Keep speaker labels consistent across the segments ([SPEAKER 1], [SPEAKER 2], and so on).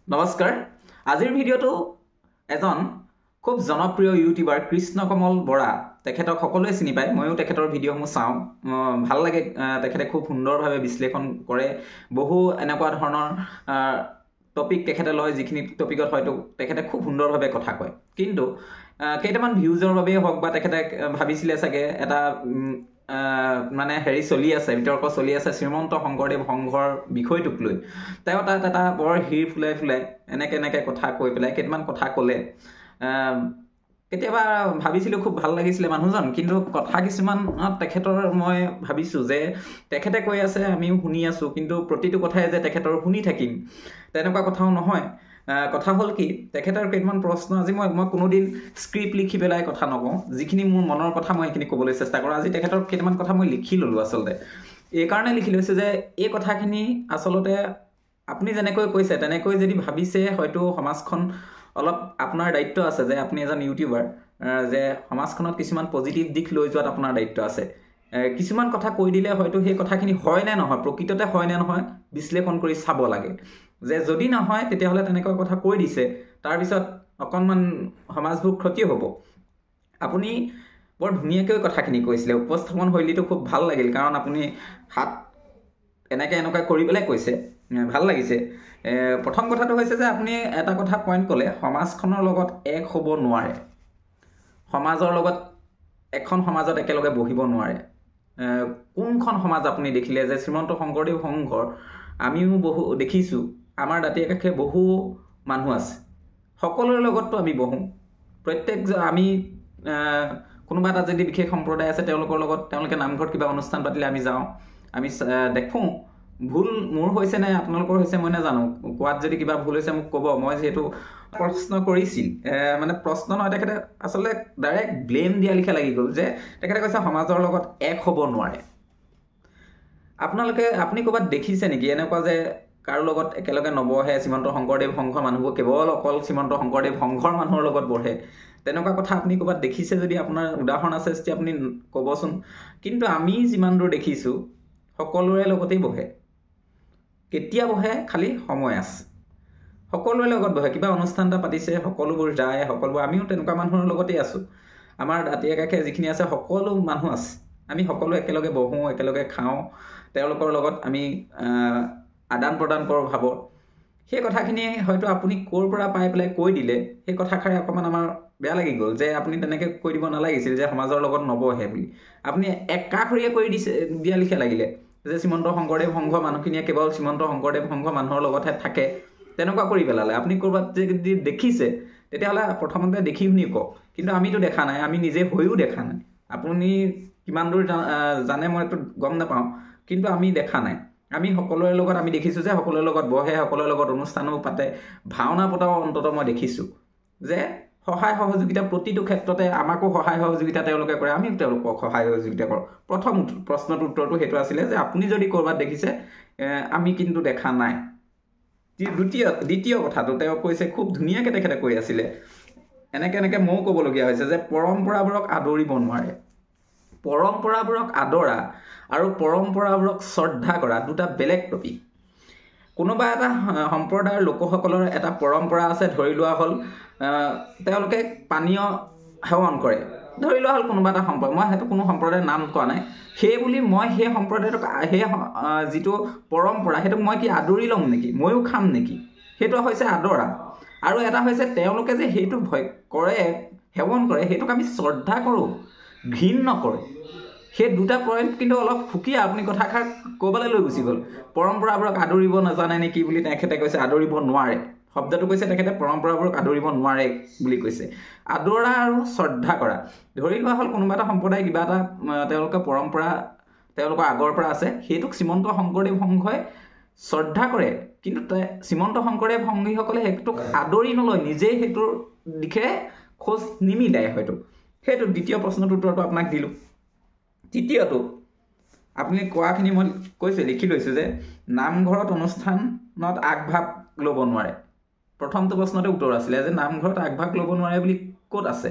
[SPEAKER 1] নমস্কাৰ আজিৰ ভিডিঅটো এজন খুব জনপ্ৰিয় ইউটিউবাৰ কৃষ্ণ কমল বৰা তেখেতক সকলোৱে চিনি পায় ময়ো তেখেতৰ ভিডিঅ'সমূহ চাওঁ ভাল লাগে তেখেতে খুব সুন্দৰভাৱে বিশ্লেষণ কৰে বহু এনেকুৱা ধৰণৰ টপিক তেখেতে লয় যিখিনি টপিকত হয়তো তেখেতে খুব সুন্দৰভাৱে কথা কয় কিন্তু কেইটামান ভিউজৰ বাবে হওক বা তেখেতে ভাবিছিলে চাগে এটা মানে হেৰি চলি আছে বিতৰ্ক চলি আছে শ্ৰীমন্ত শংকৰদেৱ সংঘৰ বিষয়টোক লৈ তেওঁ তাত এটা বৰ হিৰ ফুলাই এনেকে কথা কৈ পেলাই কেইটামান কথা ক'লে কেতিয়াবা ভাবিছিলোঁ খুব ভাল লাগিছিলে মানুহজন কিন্তু কথা কিছুমান তেখেতৰ মই ভাবিছোঁ যে তেখেতে কৈ আছে আমিও শুনি আছোঁ কিন্তু প্ৰতিটো কথাই যে তেখেতৰ শুনি থাকিম তেনেকুৱা কথাও নহয় কথা হ'ল কি তেখেতৰ কেইটামান প্ৰশ্ন আজি মই কোনোদিন স্ক্ৰিপ্ট লিখি পেলাই কথা নকওঁ যিখিনি মোৰ মনৰ কথা মই সেইখিনি ক'বলৈ চেষ্টা কৰোঁ আজি তেখেতৰ কেইটামান কথা মই লিখি ল'লোঁ আচলতে এইকাৰণে লিখি লৈছোঁ যে এই কথাখিনি আচলতে আপুনি যেনেকৈ কৈছে তেনেকৈ যদি ভাবিছে হয়তো সমাজখন অলপ আপোনাৰ দায়িত্ব আছে যে আপুনি এজন ইউটিউবাৰ যে সমাজখনত কিছুমান পজিটিভ দিশ লৈ যোৱাত আপোনাৰ দায়িত্ব আছে কিছুমান কথা কৈ দিলে হয়তো সেই কথাখিনি হয় নে নহয় প্ৰকৃততে হয় নে নহয় বিশ্লেষণ কৰি চাব লাগে যে যদি নহয় তেতিয়াহ'লে তেনেকুৱা কথা কৈ দিছে তাৰপিছত অকণমান সমাজবোৰ ক্ষতি হ'ব আপুনি বৰ ধুনীয়াকৈ কথাখিনি কৈছিলে উপস্থাপন শৈলীটো খুব ভাল লাগিল কাৰণ আপুনি হাত এনেকুৱা কৰি পেলাই কৈছে ভাল লাগিছে প্ৰথম কথাটো হৈছে যে আপুনি এটা কথা পইণ্ট ক'লে সমাজখনৰ লগত এক হ'ব নোৱাৰে সমাজৰ লগত এখন সমাজত একেলগে বহিব নোৱাৰে কোনখন সমাজ আপুনি দেখিলে যে শ্ৰীমন্ত শংকৰদেৱ সংঘৰ আমিও বহু দেখিছোঁ আমাৰ দাঁতিয়ে কাষে বহু মানুহ আছে সকলোৰে লগততো আমি বহোঁ প্ৰত্যেক আমি কোনোবা এটা যদি বিশেষ সম্প্ৰদায় আছে তেওঁলোকৰ লগত তেওঁলোকে নামঘৰত কিবা অনুষ্ঠান পাতিলে আমি যাওঁ আমি দেখোঁ ভুল মোৰ হৈছে নে আপোনালোকৰ হৈছে মই নাজানো কোৱাত যদি কিবা ভুল হৈছে মোক ক'ব মই যিহেতু প্ৰশ্ন কৰিছিল মানে প্ৰশ্ন নহয় তেখেতে আচলতে ডাইৰেক্ট ব্লেম দিয়া লিখা লাগি গ'ল যে তেখেতে কৈছে সমাজৰ লগত এক হ'ব নোৱাৰে আপুনি ক'ৰবাত দেখিছে নেকি এনেকুৱা যে কাৰো লগত একেলগে নবহে শ্ৰীমন্ত শংকৰদেৱ সংঘৰ মানুহবোৰ কেৱল অকল শ্ৰীমন্ত শংকৰদেৱ সংঘৰ মানুহৰ লগত বহে তেনেকুৱা কথা আপুনি ক'ৰবাত দেখিছে যদি আপোনাৰ উদাহৰণ আছে যদি আপুনি ক'বচোন কিন্তু আমি যিমান দূৰ দেখিছোঁ সকলোৰে লগতেই বহে কেতিয়া বহে খালি সময় আছে সকলোৰে লগত বহে কিবা অনুষ্ঠান এটা পাতিছে সকলোবোৰ যায় সকলোবোৰ আমিও তেনেকুৱা মানুহৰ লগতেই আছোঁ আমাৰ দাঁতিয়ে কাষে যিখিনি আছে সকলো মানুহ আছে আমি সকলো একেলগে বহোঁ একেলগে খাওঁ তেওঁলোকৰ লগত আমি আদান প্ৰদান কৰোঁ ভাৱৰ সেই কথাখিনি হয়তো আপুনি ক'ৰ পৰা পাই পেলাই কৈ দিলে সেই কথাষাৰে অকণমান আমাৰ বেয়া লাগি গ'ল যে আপুনি তেনেকৈ কৈ দিব নালাগিছিল যে সমাজৰ লগত নবহে বুলি আপুনি একাষৰীয়া কৰি দিয়া লিখা লাগিলে যে শ্ৰীমন্ত শংকৰদেৱ সংঘৰ মানুহখিনিয়ে কেৱল শ্ৰীমন্ত শংকৰদেৱ সংঘৰ মানুহৰ লগতহে থাকে তেনেকুৱা কৰি পেলালে আপুনি ক'ৰবাত যদি দেখিছে তেতিয়াহ'লে প্ৰথমতে দেখি শুনি কওক কিন্তু আমিতো দেখা নাই আমি নিজে হৈও দেখা নাই আপুনি কিমান দূৰ জানে মই এইটো গম নাপাওঁ কিন্তু আমি দেখা নাই আমি সকলোৰে লগত আমি দেখিছোঁ যে সকলোৰে লগত বহে সকলোৰে লগত অনুষ্ঠানো পাতে ভাওনা পতাও অন্ততঃ মই দেখিছোঁ যে সহায় সহযোগিতা প্ৰতিটো ক্ষেত্ৰতে আমাকো সহায় সহযোগিতা তেওঁলোকে কৰে আমিও তেওঁলোকক সহায় সহযোগিতা কৰোঁ প্ৰথম প্ৰশ্নটোৰ উত্তৰটো সেইটো আছিলে যে আপুনি যদি ক'ৰবাত দেখিছে আমি কিন্তু দেখা নাই দ্বিতীয় কথাটো তেওঁ কৈছে খুব ধুনীয়াকৈ তেখেতে কৈ আছিলে এনেকৈ ময়ো ক'বলগীয়া হৈছে যে পৰম্পৰাবোৰক আদৰিব নোৱাৰে পৰম্পৰাবোৰক আদৰা আৰু পৰম্পৰাবোৰক শ্ৰদ্ধা কৰা দুটা বেলেগ টপিক কোনোবা এটা সম্প্ৰদায়ৰ লোকসকলৰ এটা পৰম্পৰা আছে ধৰি লোৱা হ'ল তেওঁলোকে পানীয় সেৱন কৰে ধৰি লোৱা হ'ল কোনোবা এটা সম্প্ৰদায় মই সেইটো কোনো সম্প্ৰদায়ৰ নাম কোৱা নাই সেই বুলি মই সেই সম্প্ৰদায়টোক সেই যিটো পৰম্পৰা সেইটোক মই কি আদৰি ল'ম নেকি ময়ো খাম নেকি সেইটো হৈছে আদৰা আৰু এটা হৈছে তেওঁলোকে যে সেইটো ভয় কৰে সেৱন কৰে সেইটোক আমি শ্ৰদ্ধা কৰোঁ ঘৃণ নকৰোঁ সেই দুটা পইণ্ট কিন্তু অলপ সুকীয়া আপুনি কথাষাৰ ক'বলৈ লৈ গুচি গ'ল পৰম্পৰাবোৰক আদৰিব নাজানে নেকি বুলি তেখেতে কৈছে আদৰিব নোৱাৰে শব্দটো কৈছে তেখেতে পৰম্পৰাবোৰক আদৰিব নোৱাৰে বুলি কৈছে আদৰা আৰু শ্ৰদ্ধা কৰা ধৰি লোৱা হ'ল কোনোবা এটা সম্প্ৰদায় কিবা এটা তেওঁলোকৰ পৰম্পৰা তেওঁলোকৰ আগৰ পৰা আছে সেইটোক শ্ৰীমন্ত শংকৰদেৱ সংঘই শ্ৰদ্ধা কৰে কিন্তু শ্ৰীমন্ত শংকৰদেৱ সংগীসকলে সেইটোক আদৰি নলয় নিজেই সেইটোৰ দিশে খোজ নিমিলায় হয়তো সেইটো দ্বিতীয় প্ৰশ্নটোৰ উত্তৰটো আপোনাক দিলোঁ তৃতীয়টো আপুনি কোৱাখিনি মই কৈছোঁ লিখি লৈছোঁ যে নামঘৰত অনুষ্ঠানত আগভাগ ল'ব নোৱাৰে প্ৰথমটো প্ৰশ্নতে উত্তৰ আছিলে যে নামঘৰত আগভাগ ল'ব নোৱাৰে বুলি ক'ত আছে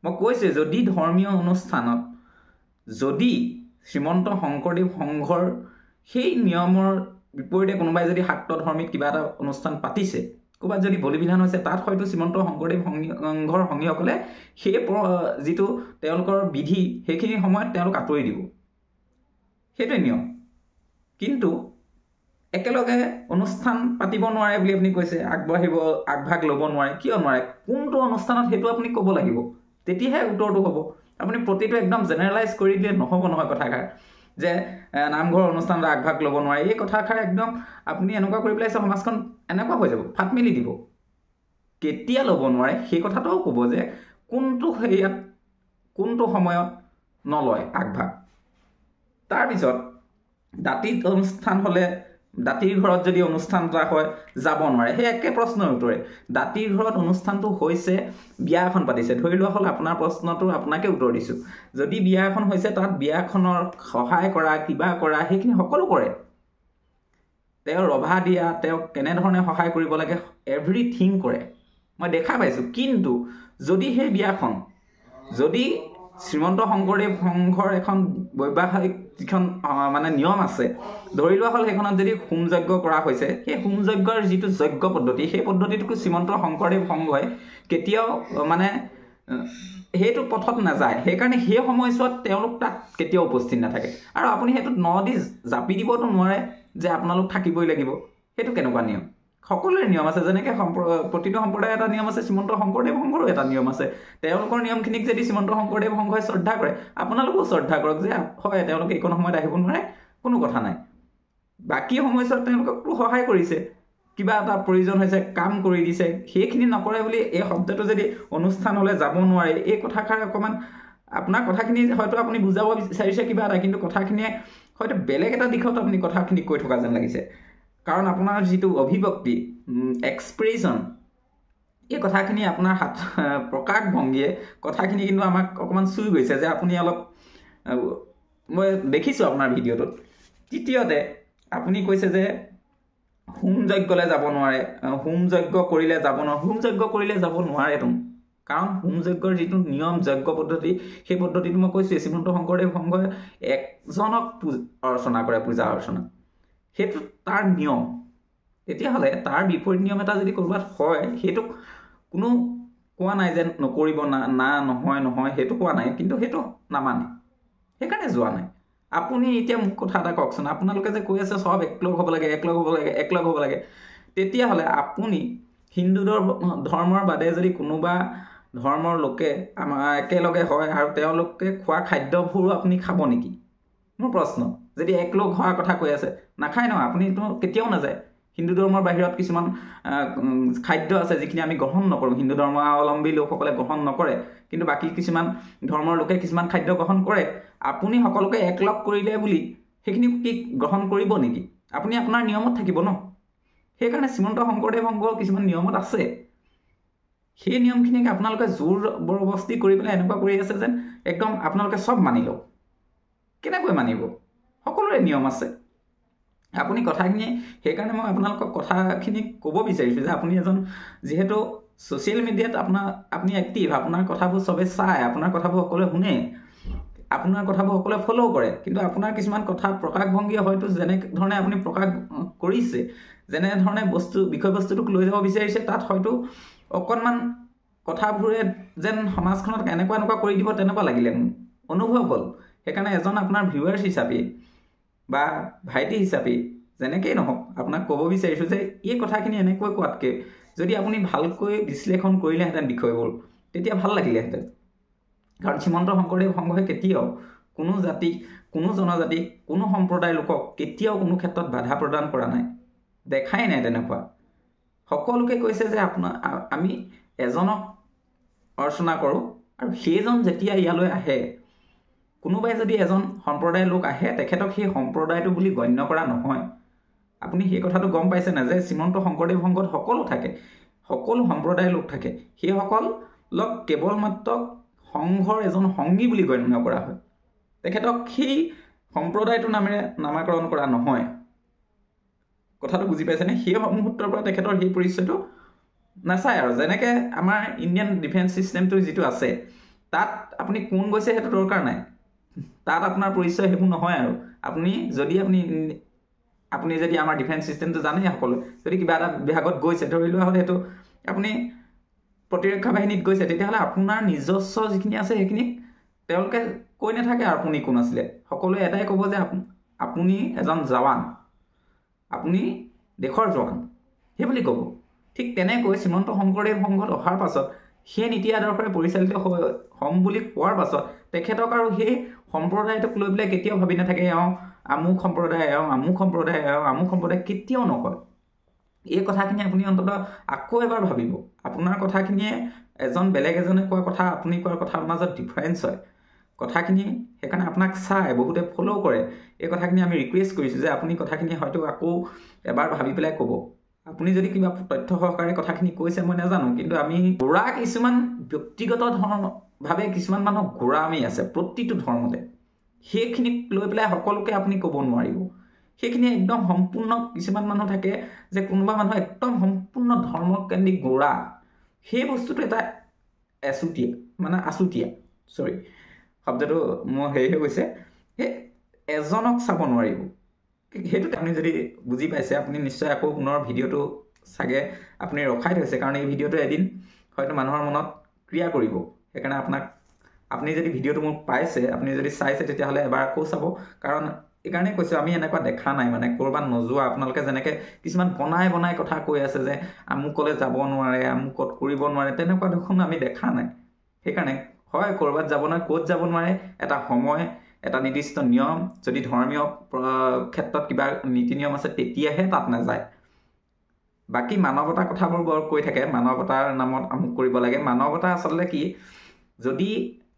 [SPEAKER 1] মই কৈছোঁ যদি ধৰ্মীয় অনুষ্ঠানত যদি শ্ৰীমন্ত শংকৰদেৱ সংঘৰ সেই নিয়মৰ বিপৰীতে কোনোবাই যদি শাক্ত ধৰ্মিক কিবা এটা অনুষ্ঠান পাতিছে, ক'ৰবাত যদি বলি বিধান হৈছে, তাত হয়তো শ্ৰীমন্ত শংকৰদেৱ সংঘৰ সংগীসকলে সেই যিটো তেওঁলোকৰ বিধি সেইখিনি সময়ত তেওঁলোক আঁতৰি দিব, সেইটোৱে নিয়ম। কিন্তু একেলগে অনুষ্ঠান পাতিব নোৱাৰে বুলি আপুনি কৈছে, আগভাগ ল'ব নোৱাৰে, কিয় নোৱাৰে? কোনটো অনুষ্ঠানত সেইটো আপুনি ক'ব লাগিব, তেতিয়াহে উত্তৰটো হ'ব। আপুনি প্ৰতিটো একদম জেনেৰেলাইজ কৰি দিলে নহ'ব নহয় কথাষাৰ, যে নামঘৰ অনুষ্ঠানত আগভাগ ল'ব নোৱাৰে। এই কথাষাৰ একদম আপুনি এনেকুৱা কৰি পেলাইছে, সমাজখন এনেকুৱা হৈ যাব, ফাট মেলি দিব। কেতিয়া ল'ব নোৱাৰে সেই কথাটোও ক'ব, যে কোনটো হেৰিয়াত কোনটো সময়ত নলয় আগভাগ। তাৰপিছত দাঁতিত অনুষ্ঠান হ'লে, দাঁতিৰ ঘৰত যদি অনুষ্ঠান এটা হয় যাব নোৱাৰে, সেই একে প্ৰশ্নৰ উত্তৰে। দাঁতিৰ ঘৰত অনুষ্ঠানটো হৈছে, বিয়া এখন পাতিছে, ধৰি লোৱা হ'ল আপোনাৰ প্ৰশ্নটো আপোনাকে উত্তৰ দিছোঁ। যদি বিয়া এখন হৈছে, তাত বিয়াখনৰ সহায় কৰা, কিবা কৰা, সেইখিনি সকলো কৰে। তেওঁ ৰভা দিয়া, তেওঁক কেনেধৰণে সহায় কৰিব লাগে, এভৰিথিং কৰে, মই দেখা পাইছোঁ। কিন্তু যদি সেই বিয়াখন, যদি শ্ৰীমন্ত শংকৰদেৱ সংঘৰ এখন বৈবাহিক যিখন মানে নিয়ম আছে, ধৰি লোৱা হ'ল সেইখনত যদি হোম যজ্ঞ কৰা হৈছে, সেই হোম যজ্ঞৰ যিটো যজ্ঞ পদ্ধতি, সেই পদ্ধতিটোকো শ্ৰীমন্ত শংকৰদেৱ সংঘই কেতিয়াও মানে সেইটো পথত নাযায়। সেইকাৰণে সেই সময়ছোৱাত তেওঁলোক তাত কেতিয়াও উপস্থিত নাথাকে। আৰু আপুনি সেইটোত দি জাপি দিবতো নোৱাৰে যে আপোনালোক থাকিবই লাগিব। সেইটো কেনেকুৱা নিয়ম? সকলোৰে নিয়ম আছে, যেনেকৈ প্ৰতিটো সম্প্ৰদায়ৰ এটা নিয়ম আছে, শ্ৰীমন্ত শংকৰদেৱ সংঘৰো এটা নিয়ম আছে। তেওঁলোকৰ নিয়মখিনিক যদি শ্ৰীমন্ত শংকৰদেৱ সংঘই শ্ৰদ্ধা কৰে, আপোনালোকেও শ্ৰদ্ধা কৰক, যে হয় তেওঁলোকে এইকণ সময়ত আহিব নোৱাৰে, কোনো কথা নাই। বাকী সময়ছোৱাত তেওঁলোককতো সহায় কৰিছে, কিবা এটা প্ৰয়োজন হৈছে কাম কৰি দিছে, সেইখিনি নকৰে বুলি এই শব্দটো যদি অনুষ্ঠান হ'লে যাব নোৱাৰে, এই কথাষাৰ অকণমান আপোনাৰ কথাখিনি হয়তো আপুনি বুজাব বিচাৰিছে কিবা এটা, কিন্তু কথাখিনিয়ে হয়তো বেলেগ এটা দিশত আপুনি কথাখিনি কৈ থকা যেন লাগিছে। কাৰণ আপোনাৰ যিটো অভিব্যক্তি, এক্সপ্ৰেশ্যন, এই কথাখিনি আপোনাৰ প্ৰকাশভংগীয়ে কথাখিনি কিন্তু আমাক অকণমান চুই গৈছে, যে আপুনি অলপ, মই দেখিছোঁ আপোনাৰ ভিডিঅ'টোত। তৃতীয়তে আপুনি কৈছে যে হোম যজ্ঞলৈ যাব নোৱাৰে, হোম যজ্ঞ কৰিলে যাব নোৱাৰে। হোম যজ্ঞ কৰিলে যাব নোৱাৰেতো, কাৰণ হোম যজ্ঞৰ যিটো নিয়ম, যজ্ঞ পদ্ধতি, সেই পদ্ধতিটো মই কৈছোঁ, শ্ৰীমন্ত শংকৰদেৱ সংঘই একজনক অৰ্চনা কৰে, পূজা অৰ্চনা, সেইটো তাৰ নিয়ম। তেতিয়াহ'লে তাৰ বিপৰীত নিয়ম এটা যদি ক'ৰবাত হয়, সেইটো কোনো কোৱা নাই যে নকৰিব, নহয় সেইটো কোৱা নাই, কিন্তু সেইটো নামানে, সেইকাৰণে যোৱা নাই। আপুনি এতিয়া মোক কথা এটা কওকচোন, আপোনালোকে যে কৈ আছে চব একলগ হ'ব লাগে, একলগ হ'ব লাগে, তেতিয়াহ'লে আপুনি হিন্দু ধৰ্মৰ বাদে যদি কোনোবা ধৰ্মৰ লোকে আমাৰ একেলগে হয় আৰু তেওঁলোকে খোৱা খাদ্যবোৰো আপুনি খাব নেকি? মোৰ প্ৰশ্ন। যদি একলগ হোৱাৰ কথা কৈ আছে, নাখায় নহয়, আপুনিতো কেতিয়াও নাযায়। হিন্দু ধৰ্মৰ বাহিৰত কিছুমান খাদ্য আছে যিখিনি আমি গ্ৰহণ নকৰোঁ, হিন্দু ধৰ্মাৱলম্বী লোকসকলে গ্ৰহণ নকৰে, কিন্তু বাকী কিছুমান ধৰ্মৰ লোকে কিছুমান খাদ্য গ্ৰহণ কৰে। আপুনি সকলোকে একলগ কৰিলে বুলি সেইখিনি কি গ্ৰহণ কৰিব নেকি? আপুনি আপোনাৰ নিয়মত থাকিব ন। সেইকাৰণে শ্ৰীমন্ত শংকৰদেৱ সংঘৰ কিছুমান নিয়মত আছে, সেই নিয়মখিনিক আপোনালোকে জোৰ বৰবস্তি কৰি পেলাই এনেকুৱা কৰি আছে যেন একদম আপোনালোকে চব মানি লওক। কেনেকৈ মানিব? সকলোৰে নিয়ম আছে। আপুনি কথাখিনি, সেইকাৰণে মই আপোনালোকক কথাখিনি ক'ব বিচাৰিছোঁ যে আপুনি এজন যিহেতু ছ'চিয়েল মিডিয়াত আপুনি এক্টিভ, আপোনাৰ কথাবোৰ চবেই চায়, আপোনাৰ কথাবোৰ সকলোৱে শুনে, আপোনাৰ কথাবোৰ সকলোৱে ফ'ল' কৰে, কিন্তু আপোনাৰ কিছুমান কথা প্ৰকাশভংগী হয়তো যেনেধৰণে আপুনি প্ৰকাশ কৰিছে, যেনেধৰণে বিষয়বস্তুটোক লৈ যাব বিচাৰিছে, তাত হয়তো অকণমান কথাবোৰে যেন সমাজখনত এনেকুৱা কৰি দিব, তেনেকুৱা লাগিলে মোৰ অনুভৱ হ'ল। সেইকাৰণে এজন আপোনাৰ ভিউৱাৰ্ছ হিচাপে বা ভাইটি হিচাপে যেনেকেই নহওক, আপোনাক ক'ব বিচাৰিছোঁ যে এই কথাখিনি এনেকৈ কোৱাতকৈ যদি আপুনি ভালকৈ বিশ্লেষণ কৰিলেহেঁতেন বিষয়বোৰ, তেতিয়া ভাল লাগিলেহেঁতেন। কাৰণ শ্ৰীমন্ত শংকৰদেৱ সংঘই কেতিয়াও কোনো জাতিক, কোনো জনজাতিক, কোনো সম্প্ৰদায়ৰ লোকক কেতিয়াও কোনো ক্ষেত্ৰত বাধা প্ৰদান কৰা নাই, দেখাই নাই তেনেকুৱা। সকলোকে কৈছে যে আমি এজনক অৰ্চনা কৰোঁ, আৰু সেইজন যেতিয়া ইয়ালৈ আহে, কোনোবাই যদি এজন সম্প্ৰদায়ৰ লোক আহে, তেখেতক সেই সম্প্ৰদায়টো বুলি গণ্য কৰা নহয়। আপুনি সেই কথাটো গম পাইছেনে যে শ্ৰীমন্ত শংকৰদেৱ সংঘত সকলো থাকে, সকলো সম্প্ৰদায়ৰ লোক থাকে, সেইসকলক কেৱল মাত্ৰ সংঘৰ এজন সংগী বুলি গণ্য কৰা হয়, তেখেতক সেই সম্প্ৰদায়টোৰ নামেৰে নামাকৰণ কৰা নহয়। কথাটো বুজি পাইছেনে? সেই মুহূৰ্তৰ পৰা তেখেতৰ সেই পৰিচয়টো নাচায়। আৰু যেনেকৈ আমাৰ ইণ্ডিয়ান ডিফেন্স ছিষ্টেমটো যিটো আছে, তাত আপুনি কোন গৈছে সেইটো দৰকাৰ নাই, তাত আপোনাৰ পৰিচয় সেইবোৰ নহয়। আৰু আপুনি আপুনি যদি আমাৰ ডিফেন্স চিষ্টেমটো জানে সকলো যদি কিবা এটা বিভাগত গৈছে ধৰি লোৱা হ'লে সেইটো আপুনি প্ৰতিৰক্ষা বাহিনীত গৈছে তেতিয়াহ'লে আপোনাৰ নিজস্ব যিখিনি আছে সেইখিনি তেওঁলোকে কৈ নাথাকে আপুনি কোন আছিলে সকলোৱে এটাই ক'ব যে আপুনি এজন জৱান আপুনি দেশৰ জৱান সেইবুলি ক'ব ঠিক তেনেকৈ শ্ৰীমন্ত শংকৰদেৱ সংঘত অহাৰ পাছত সেই নীতি আদৰ্শৰে পৰিচালিত হ'ম বুলি কোৱাৰ পাছত তেখেতক আৰু সেই সম্প্ৰদায়টোক লৈ পেলাই কেতিয়াও ভাবি নাথাকে আমুক সম্প্ৰদায় আমুক সম্প্ৰদায় আমুক সম্প্ৰদায় কেতিয়াও নকয় এই কথাখিনি আপুনি অন্ততঃ আকৌ এবাৰ ভাবিব আপোনাৰ কথাখিনিয়ে এজন বেলেগ এজনে কোৱা কথা আপুনি কোৱাৰ কথাৰ মাজত ডিফাৰেঞ্চ হয় কথাখিনি সেইকাৰণে আপোনাক চাই বহুতে ফ'ল' কৰে এই কথাখিনি আমি ৰিকুৱেষ্ট কৰিছোঁ যে আপুনি কথাখিনি হয়তো আকৌ এবাৰ ভাবি পেলাই ক'ব আপুনি যদি কিবা তথ্য সহকাৰে কথাখিনি কৈছে মই নাজানো কিন্তু আমি গোড়া কিছুমান ব্যক্তিগত ধৰ্মভাৱে কিছুমান মানুহ গোড়ামী আছে প্ৰতিটো ধৰ্মতে সেইখিনিক লৈ পেলাই সকলোকে আপুনি ক'ব নোৱাৰিব সেইখিনি একদম সম্পূৰ্ণ কিছুমান মানুহ থাকে যে কোনোবা মানুহ একদম সম্পূৰ্ণ ধৰ্মকেন্দ্ৰিক গোড়া সেই বস্তুটো এটা আচুতীয়া শব্দটো মোৰ হেৰি হৈ গৈছে সেই এজনক চাব নোৱাৰিব সেইটো আপুনি যদি বুজি পাইছে আপুনি নিশ্চয় আকৌ পুনৰ ভিডিঅ'টো চাগে আপুনি ৰখাই থৈছে কাৰণ এই ভিডিঅ'টো এদিন হয়তো মানুহৰ মনত ক্ৰিয়া কৰিব সেইকাৰণে আপুনি যদি ভিডিঅ'টো মোক পাইছে আপুনি যদি চাইছে তেতিয়াহ'লে এবাৰ আকৌ চাব কাৰণ এইকাৰণে কৈছোঁ আমি এনেকুৱা দেখা নাই মানে ক'ৰবাত নোযোৱা আপোনালোকে যেনেকৈ কিছুমান বনাই কথা কৈ আছে যে আমুকলৈ যাব নোৱাৰে আমুকত কৰিব নোৱাৰে তেনেকুৱা দেখোন আমি দেখা নাই সেইকাৰণে হয় ক'ৰবাত যাব নোৱাৰে ক'ত যাব নোৱাৰে এটা সময় এটা নিৰ্দিষ্ট নিয়ম যদি ধৰ্মীয় ক্ষেত্ৰত কিবা নীতি নিয়ম আছে তেতিয়াহে তাত নাযায় বাকী মানৱতাৰ কথাবোৰ বৰ কৈ থাকে মানৱতাৰ নামত আমুক কৰিব লাগে মানৱতা আচলতে কি যদি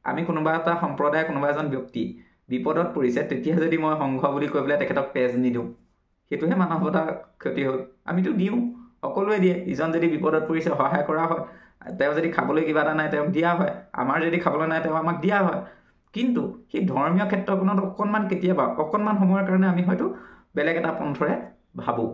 [SPEAKER 1] আমি কোনোবা এটা সম্প্ৰদায় কোনোবা এজন ব্যক্তি বিপদত পৰিছে তেতিয়া যদি মই সংঘ বুলি কৈ পেলাই তেখেতক তেজ নিদিওঁ সেইটোহে মানৱতাৰ ক্ষতি হ'ল আমিতো দিওঁ সকলোৱে দিয়ে ইজন যদি বিপদত পৰিছে সহায় কৰা হয় তেওঁ যদি খাবলৈ কিবা এটা নাই তেওঁক দিয়া হয় আমাৰ যদি খাবলৈ নাই তেওঁ আমাক দিয়া হয় কিন্তু সেই ধৰ্মীয় ক্ষেত্ৰখনত কেতিয়াবা অকণমান সময়ৰ কাৰণে আমি হয়তো বেলেগ এটা পন্থৰে ভাবোঁ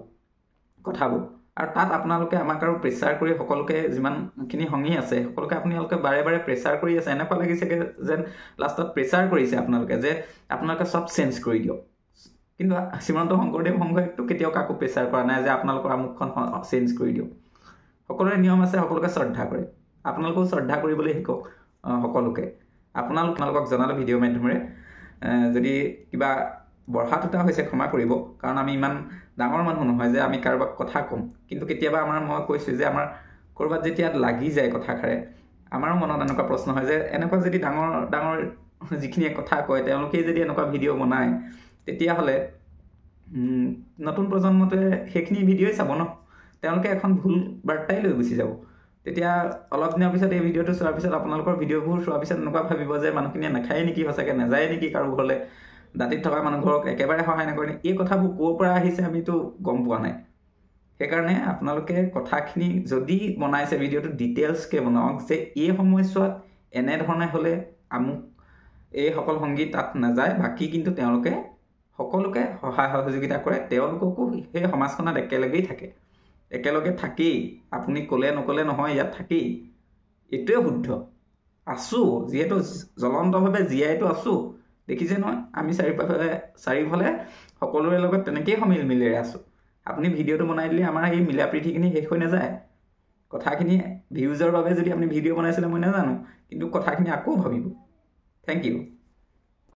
[SPEAKER 1] কথাবোৰ আৰু তাত আপোনালোকে আমাক আৰু প্ৰেছাৰ কৰি সকলোকে যিমানখিনি সংগী আছে সকলোকে আপোনালোকে বাৰে প্ৰেছাৰ কৰি আছে এনেকুৱা লাগিছে যেন লাষ্টত প্ৰেছাৰ কৰিছে আপোনালোকে যে আপোনালোকে চব চেঞ্জ কৰি দিয়ক কিন্তু শ্ৰীমন্ত শংকৰদেৱ সংঘইটো কেতিয়াও কাকো প্ৰেছাৰ কৰা নাই যে আপোনালোকৰ আমুকখন চেঞ্জ কৰি দিয়ক সকলোৰে নিয়ম আছে সকলোকে শ্ৰদ্ধা কৰে আপোনালোকেও শ্ৰদ্ধা কৰিবলৈ শিকক সকলোকে আপোনালোকক জনালোঁ ভিডিঅ' মাধ্যমেৰে যদি কিবা বঢ়া টুটা হৈছে ক্ষমা কৰিব কাৰণ আমি ইমান ডাঙৰ মানুহ নহয় যে আমি কাৰোবাক কথা ক'ম কিন্তু কেতিয়াবা মই কৈছোঁ যে আমাৰ ক'ৰবাত যেতিয়া লাগি যায় কথাষাৰে আমাৰো মনত এনেকুৱা প্ৰশ্ন হয় যে এনেকুৱা যদি ডাঙৰ যিখিনিয়ে কথা কয় তেওঁলোকেই যদি এনেকুৱা ভিডিঅ' বনায় তেতিয়াহ'লে নতুন প্ৰজন্মটোৱে সেইখিনি ভিডিঅ'ই চাব ন তেওঁলোকে এখন ভুল বাৰ্তাই লৈ গুচি যাব তেতিয়া অলপ দিনৰ পিছত এই ভিডিঅ'টো চোৱাৰ পিছত আপোনালোকৰ ভিডিঅ'বোৰ চোৱাৰ পিছত এনেকুৱা ভাবিব যে মানুহখিনিয়ে নাখায় নেকি সঁচাকৈ নাযায় নেকি কাৰো ঘৰলৈ দাঁতিত থকা মানুহঘৰক একেবাৰে সহায় নকৰে এই কথাবোৰ ক'ৰ পৰা আহিছে আমিতো গম পোৱা নাই সেইকাৰণে আপোনালোকে কথাখিনি যদি বনাইছে ভিডিঅ'টো ডিটেইলছকৈ বনাওক যে এই সময়ছোৱাত এনেধৰণে হ'লে এইসকল সংগী তাত নাযায় বাকী কিন্তু তেওঁলোকে সকলোকে সহায় সহযোগিতা কৰে তেওঁলোককো সেই সমাজখনত একেলগে থাকেই আপুনি ক'লে নক'লে নহয় ইয়াত থাকেই এইটোৱে শুদ্ধ আছোঁ যিহেতু জ্বলন্তভাৱে জীয়াইতো আছোঁ দেখিছে নহয় আমি চাৰিওফালে সকলোৰে লগত তেনেকেই মিলেৰে আছোঁ আপুনি ভিডিঅ'টো বনাই দিলে আমাৰ এই মিলা প্ৰীতিখিনি শেষ হৈ নাযায় কথাখিনি ভিউজৰ বাবে যদি আপুনি ভিডিঅ' বনাইছিলে মই নাজানো কিন্তু কথাখিনি আকৌ ভাবিব থেংক ইউ